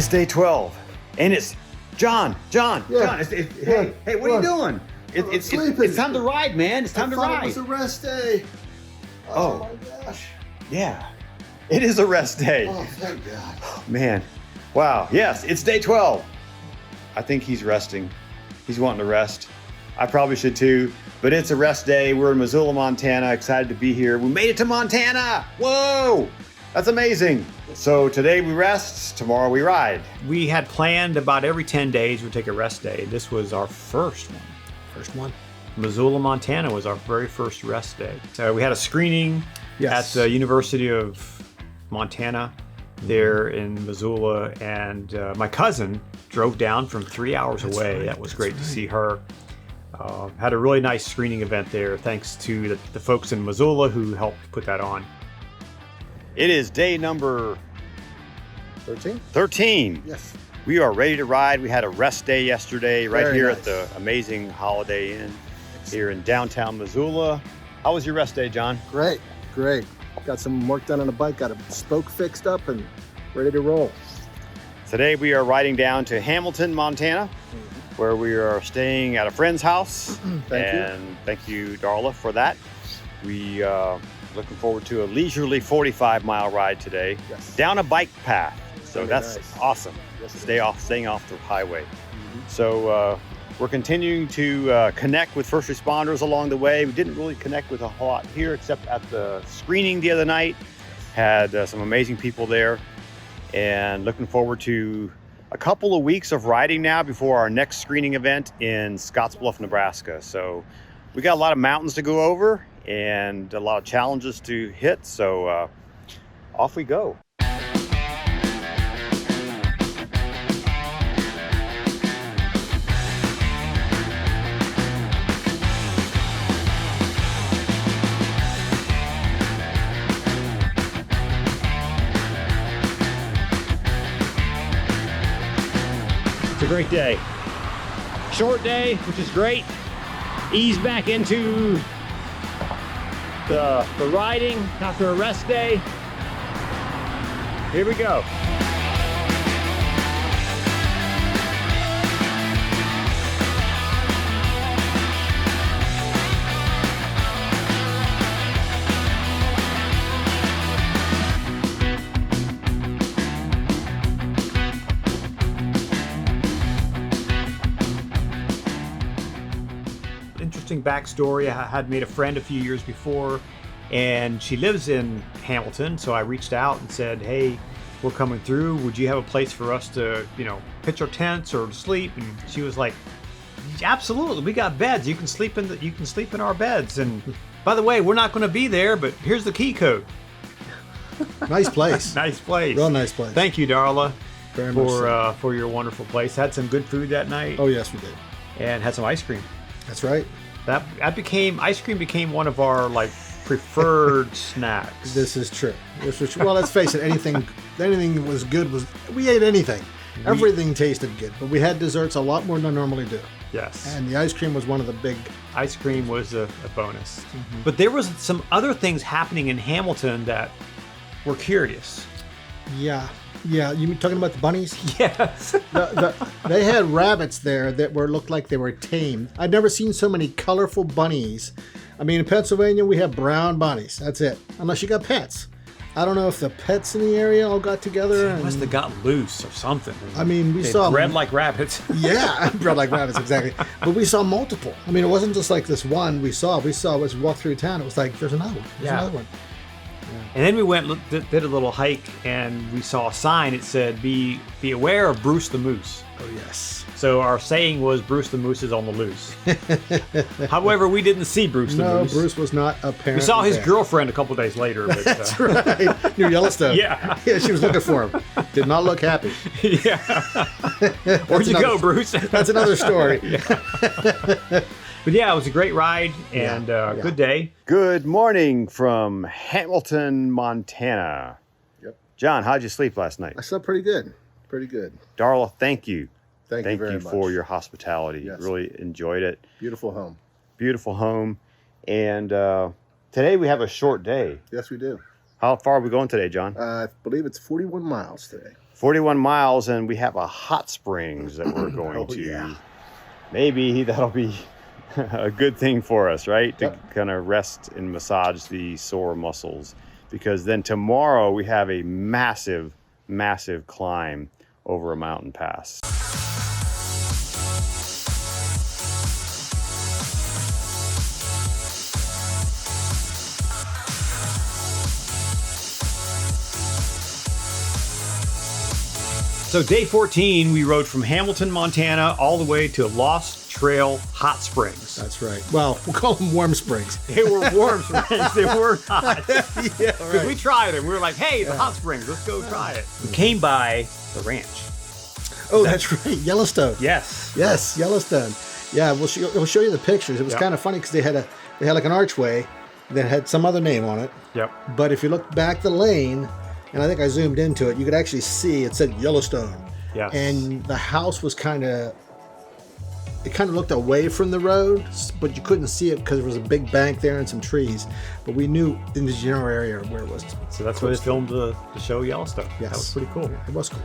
It's day 12, and it's John. Yeah. Hey, what are you doing? It's time to ride, man. It's time to ride. It was a rest day. Oh My gosh. Yeah, it is a rest day. Oh, thank God. Man, wow. Yes, it's day 12. I think he's resting. He's wanting to rest. I probably should too, but it's a rest day. We're in Missoula, Montana. Excited to be here. We made it to Montana. Whoa, that's amazing. So today we rest, tomorrow we ride. We had planned about every 10 days we'd take a rest day. This was our first one. First one. Missoula, Montana was our very first rest day. So we had a screening at the University of Montana there in Missoula, and my cousin drove down from 3 hours away. Right, that was great to see her. Had a really nice screening event there, thanks to the folks in Missoula who helped put that on. It is day number 13. Yes. We are ready to ride. We had a rest day yesterday right Very here nice. at the amazing Holiday Inn here in downtown Missoula. How was your rest day, John? Great. Got some work done on the bike, got a spoke fixed up and ready to roll. Today we are riding down to Hamilton, Montana, where we are staying at a friend's house. Thank you, Darla, for that. We looking forward to a leisurely 45-mile ride today down a bike path. So Very that's nice. awesome. Yes, it Staying off the highway. So we're continuing to connect with first responders along the way. We didn't really connect with a whole lot here, except at the screening the other night. Had some amazing people there, and looking forward to a couple of weeks of riding now before our next screening event in Scottsbluff, Nebraska. So we got a lot of mountains to go over and a lot of challenges to hit. So off we go. It's a great day. Short day, which is great. Ease back into the riding after a rest day. Here we go. Interesting backstory. I had made a friend a few years before, and she lives in Hamilton, so I reached out and said, hey, we're coming through, would you have a place for us to, pitch our tents or to sleep? And she was like, absolutely, we got beds, you can sleep in our beds, and by the way, we're not going to be there, but here's the key code. Nice place. Nice place. Real nice place. Thank you, Darla, Very much so. for your wonderful place. Had some good food that night. Oh yes, we did. And had some ice cream. That's right. Ice cream became one of our preferred snacks. This is true. Well, let's face it. Anything that was good we ate anything. Everything tasted good, but we had desserts a lot more than I normally do. Yes. And the ice cream was one of the big. Ice cream was a bonus. But there was some other things happening in Hamilton that were curious. Yeah. You talking about the bunnies? Yes. They had rabbits there that looked like they were tamed. I'd never seen so many colorful bunnies. I mean, in Pennsylvania, we have brown bunnies. That's it. Unless you got pets. I don't know if the pets in the area all got together. They must have got loose or something. I mean, we They saw bred like rabbits. Yeah, bred like rabbits, exactly. But we saw multiple. I mean, it wasn't just like this one we saw. As we walked through town, it was like, there's another one. There's another one. And then we did a little hike, and we saw a sign. It said, be aware of Bruce the Moose. Oh, yes. So our saying was, Bruce the Moose is on the loose. However, we didn't see Bruce the No, Moose. Bruce was not apparent. We saw his there. girlfriend a couple days later. But, That's right. Near Yellowstone. Yeah. Yeah, she was looking for him. Did not look happy. Yeah. Where'd you go, Bruce? That's another story. But yeah, it was a great ride and good day. Good morning from Hamilton, Montana. Yep. John, how'd you sleep last night? I slept pretty good. Pretty good. Darla, thank you. Thank you very much. for your hospitality. Yes. Really enjoyed it. Beautiful home. Beautiful home. And today we have a short day. Yes, we do. How far are we going today, John? I believe it's 41 miles today. 41 miles, and we have a hot springs that we're going to. Yeah. Maybe that'll be a good thing for us, right? To Yep. kind of rest and massage the sore muscles, because then tomorrow we have a massive, massive climb over a mountain pass. So day 14, we rode from Hamilton, Montana, all the way to Lost Trail Hot Springs. That's right. Well, we'll call them warm springs. They were warm springs. They were hot. Yeah, Because we tried it. We were like, hey, the hot springs, let's go try it. We came by the ranch. Oh, that's right. Yellowstone. Yes. Yes, Yellowstone. Yeah, we'll show you the pictures. It was Yep. kind of funny because they had like an archway that had some other name on it. Yep. But if you look back the lane, and I think I zoomed into it, you could actually see it said Yellowstone. Yes. And the house was kind of looked away from the road, but you couldn't see it because there was a big bank there and some trees. But we knew in the general area where it was. So that's where they filmed the show Yellowstone. Yes. That was pretty cool. It was cool.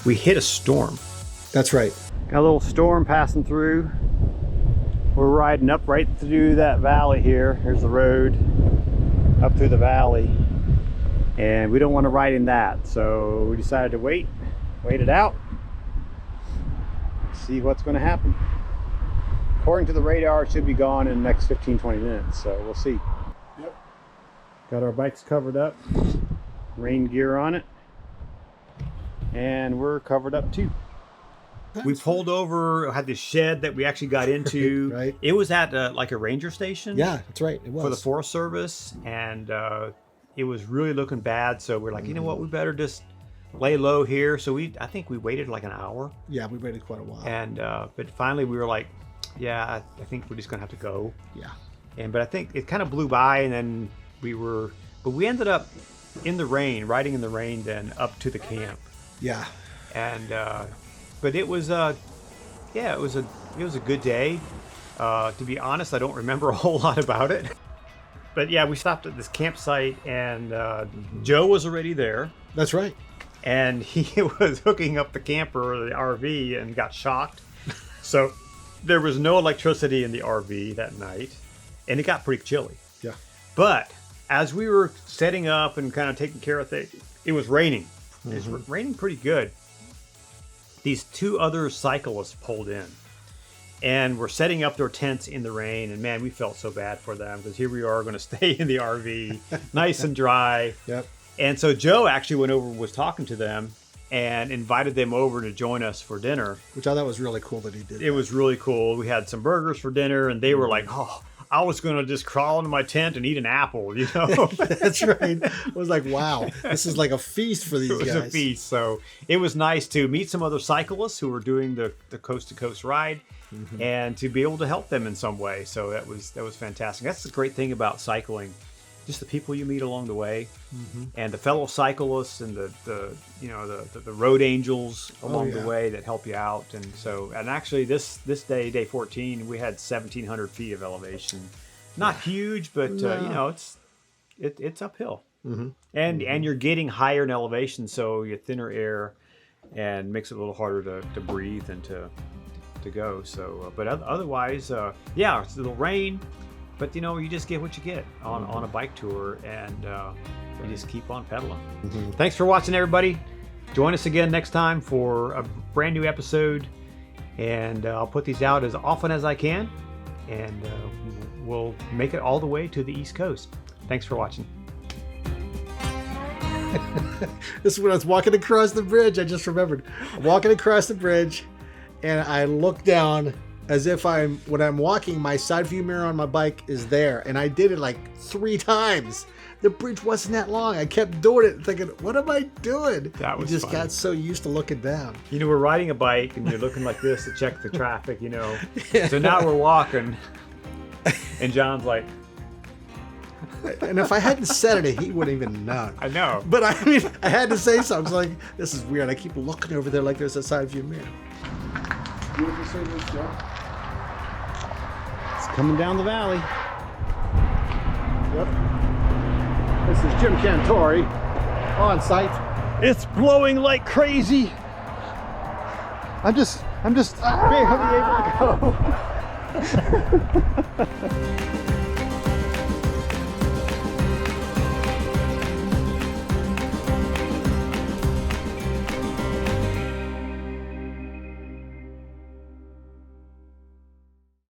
We hit a storm. That's right. Got a little storm passing through. We're riding up right through that valley here. Here's the road up through the valley. And we don't want to ride in that. So we decided to wait it out, see what's going to happen. According to the radar, it should be gone in the next 15-20 minutes. So we'll see. Yep. Got our bikes covered up, rain gear on it. And we're covered up too. We pulled over, had this shed that we actually got into. Right. It was at like a ranger station. Yeah, that's right. It was. For the Forest Service. And it was really looking bad. So we're like, you know what, we better just lay low here. So I think we waited like an hour. Yeah, we waited quite a while. And but finally we were like, yeah, I think we're just gonna have to go. Yeah. But I think it kind of blew by, and then we ended up in the rain, riding in the rain, then up to the camp. Yeah. And but it was it was a good day. To be honest, I don't remember a whole lot about it. But yeah, we stopped at this campsite, and Joe was already there, That's right. and he was hooking up the camper or the RV and got shocked. So there was no electricity in the RV that night, and it got pretty chilly. Yeah. But as we were setting up and kind of taking care of things, it was raining. It was raining pretty good. These two other cyclists pulled in and were setting up their tents in the rain. And man, we felt so bad for them, because here we are going to stay in the RV, nice and dry. Yep. And so Joe actually went over, was talking to them, and invited them over to join us for dinner. Which I thought was really cool that he did. It was really cool. We had some burgers for dinner, and they were like, oh, I was going to just crawl into my tent and eat an apple, you know? That's right. It was like, wow, this is like a feast for these It was guys. a feast. So it was nice to meet some other cyclists who were doing the coast to coast ride, and to be able to help them in some way. So that was fantastic. That's the great thing about cycling, just the people you meet along the way, and the fellow cyclists, and the road angels along the way that help you out. And actually this day, day 14, we had 1,700 feet of elevation. Not huge, but it's uphill. And you're getting higher in elevation, so you thinner air, and makes it a little harder to breathe and to go. So, but otherwise, it's a little rain, but you just get what you get on a bike tour, and You just keep on pedaling. Thanks for watching, everybody. Join us again next time for a brand new episode. And I'll put these out as often as I can. And we'll make it all the way to the East Coast. Thanks for watching. This is when I was walking across the bridge. I just remembered. I'm walking across the bridge, and I look down as if when I'm walking, my side view mirror on my bike is there. And I did it like 3 times. The bridge wasn't that long. I kept doing it, thinking, what am I doing? That was You just funny. got so used to looking down. You know, we're riding a bike and you're looking like this to check the traffic, you know. So now we're walking, and John's like, And if I hadn't said it, he wouldn't even known. I know. But I mean, I had to say something. I was like, this is weird. I keep looking over there like there's a side view mirror. It's coming down the valley. Yep. This is Jim Cantori on site. It's blowing like crazy. I'm just barely able to go.